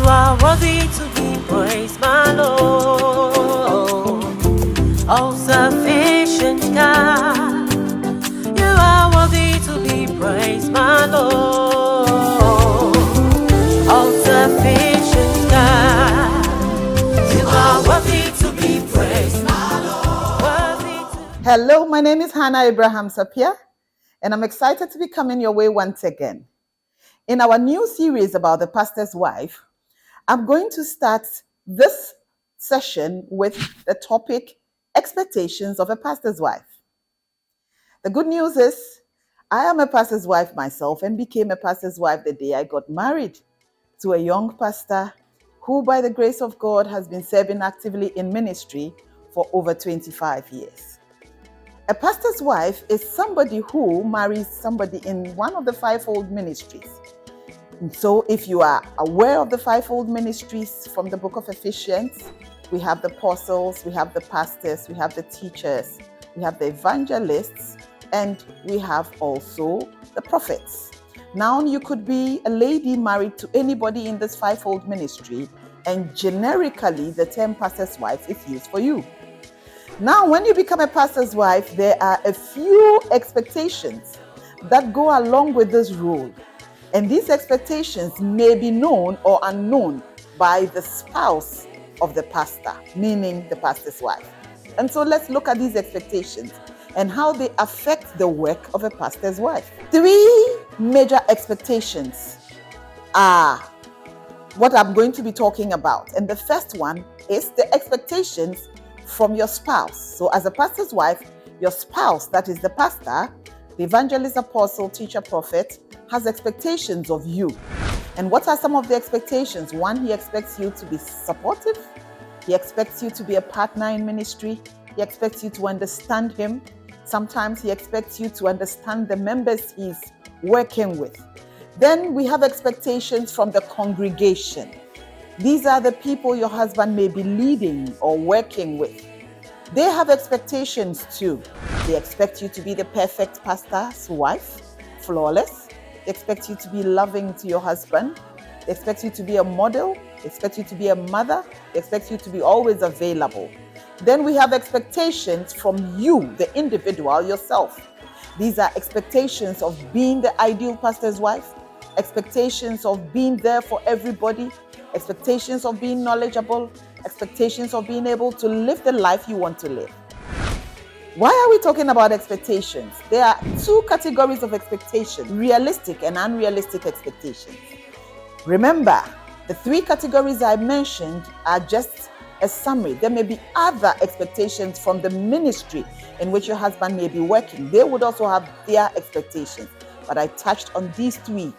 are worthy to be praised, my Lord. All sufficient God, you are worthy to be praised, my Lord. All sufficient God, you are worthy to be praised, my Lord. Hello, my name is Abrahams-Appiah, and I'm excited to be coming your way once again. In our new series about the pastor's wife, I'm going to start this session with the topic, expectations of a pastor's wife. The good news is, I am a pastor's wife myself and became a pastor's wife the day I got married to a young pastor who, by the grace of God, has been serving actively in ministry for over 25 years. A pastor's wife is somebody who marries somebody in one of the fivefold ministries. And so if you are aware of the fivefold ministries from the book of Ephesians, we have the apostles, we have the pastors, we have the teachers, we have the evangelists, and we have also the prophets. Now you could be a lady married to anybody in this fivefold ministry, and generically the term pastor's wife is used for you. Now, when you become a pastor's wife, there are a few expectations that go along with this role. And these expectations may be known or unknown by the spouse of the pastor, meaning the pastor's wife. And so let's look at these expectations and how they affect the work of a pastor's wife. Three major expectations are what I'm going to be talking about. And the first one is the expectations from your spouse. So as a pastor's wife, your spouse, that is the pastor, the evangelist, apostle, teacher, prophet, has expectations of you. And what are some of the expectations? One, he expects you to be supportive. He expects you to be a partner in ministry. He expects you to understand him. Sometimes he expects you to understand the members he's working with. Then we have expectations from the congregation. These are the people your husband may be leading or working with. They have expectations too. They expect you to be the perfect pastor's wife, flawless. They expect you to be loving to your husband. They expect you to be a model. They expect you to be a mother. They expect you to be always available. Then we have expectations from you, the individual, yourself. These are expectations of being the ideal pastor's wife, expectations of being there for everybody, expectations of being knowledgeable, expectations of being able to live the life you want to live. Why are we talking about expectations? There are two categories of expectation, realistic and unrealistic expectations. Remember, the three categories I mentioned are just a summary. There may be other expectations from the ministry in which your husband may be working. They would also have their expectations, but I touched on these three.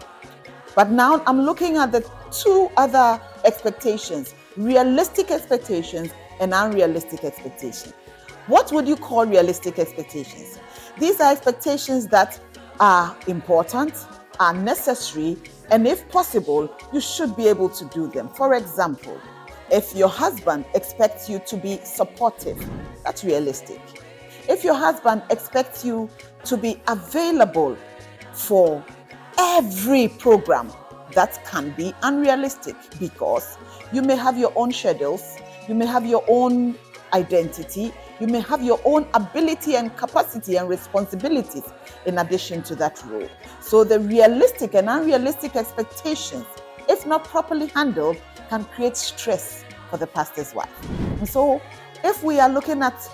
But now I'm looking at the two other expectations, realistic expectations and unrealistic expectations. What would you call realistic expectations? These are expectations that are important, are necessary, and if possible, you should be able to do them. For example, if your husband expects you to be supportive, that's realistic. If your husband expects you to be available for every program, that can be unrealistic because you may have your own schedules, you may have your own identity, you may have your own ability and capacity and responsibilities in addition to that role. So the realistic and unrealistic expectations, if not properly handled, can create stress for the pastor's wife. And so if we are looking at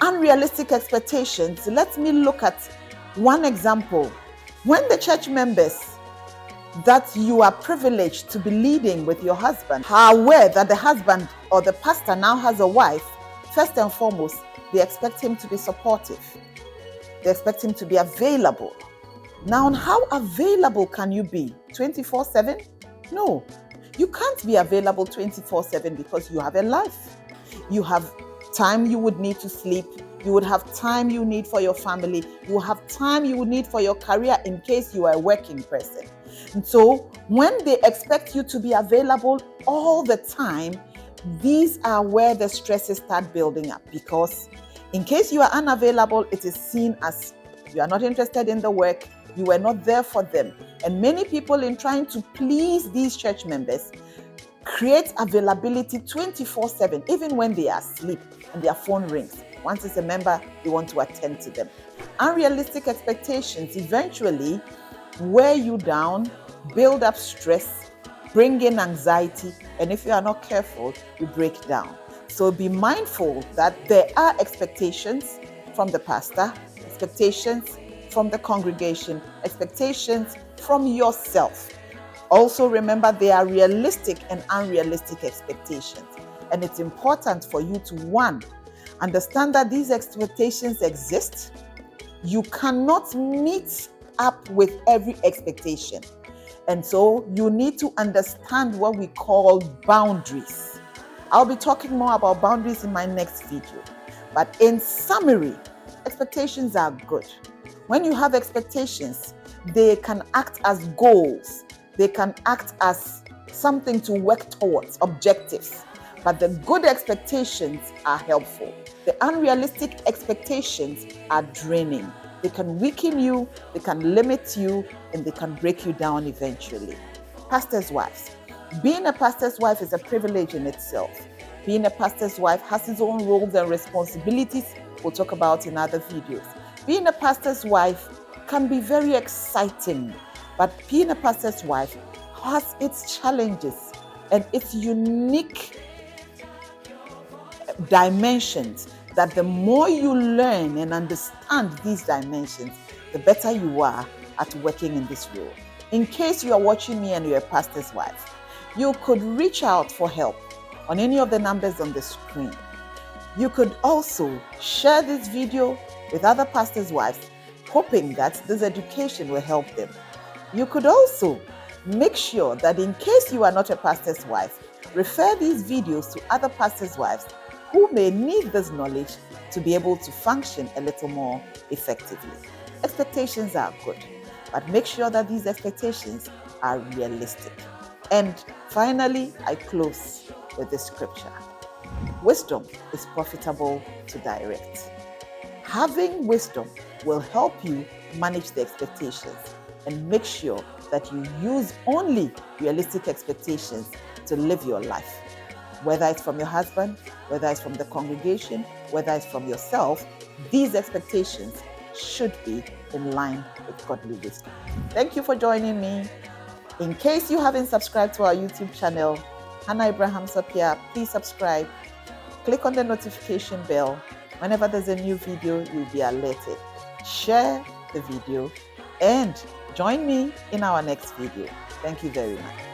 unrealistic expectations, let me look at one example. When the church members that you are privileged to be leading with your husband are aware that the husband or the pastor now has a wife, first and foremost, they expect him to be supportive. They expect him to be available. Now, how available can you be? 24/7? No, you can't be available 24/7 because you have a life. You have time you would need to sleep. You would have time you need for your family. You have time you would need for your career in case you are a working person. And so when they expect you to be available all the time, these are where the stresses start building up, because in case you are unavailable, it is seen as you are not interested in the work, you were not there for them. And many people, in trying to please these church members, Create availability 24/7, even when they are asleep and their phone rings. Once it's a member, you want to attend to them. Unrealistic expectations eventually wear you down, build up stress, bring in anxiety, and if you are not careful, you break down. So be mindful that there are expectations from the pastor, expectations from the congregation, expectations from yourself. Also remember, there are realistic and unrealistic expectations. And it's important for you to, one, understand that these expectations exist. You cannot meet up with every expectation. And so you need to understand what we call boundaries. I'll be talking more about boundaries in my next video. But in summary, expectations are good. When you have expectations, they can act as goals. They can act as something to work towards, objectives. But the good expectations are helpful. The unrealistic expectations are draining. They can weaken you, they can limit you, and they can break you down eventually. Pastor's wives. Being a pastor's wife is a privilege in itself. Being a pastor's wife has its own roles and responsibilities we'll talk about in other videos. Being a pastor's wife can be very exciting, but being a pastor's wife has its challenges and its unique dimensions that the more you learn and understand these dimensions, the better you are at working in this role. In case you are watching me and you're a pastor's wife, you could reach out for help on any of the numbers on the screen. You could also share this video with other pastors' wives, hoping that this education will help them. You could also make sure that in case you are not a pastor's wife, refer these videos to other pastors' wives who may need this knowledge to be able to function a little more effectively. Expectations are good, but make sure that these expectations are realistic. And finally, I close with this scripture. Wisdom is profitable to direct. Having wisdom will help you manage the expectations and make sure that you use only realistic expectations to live your life. Whether it's from your husband, whether it's from the congregation, whether it's from yourself, these expectations should be in line with godly wisdom. Thank you for joining me. In case you haven't subscribed to our YouTube channel, Abrahams-Appiah, please subscribe. Click on the notification bell. Whenever there's a new video, you'll be alerted. Share the video and join me in our next video. Thank you very much.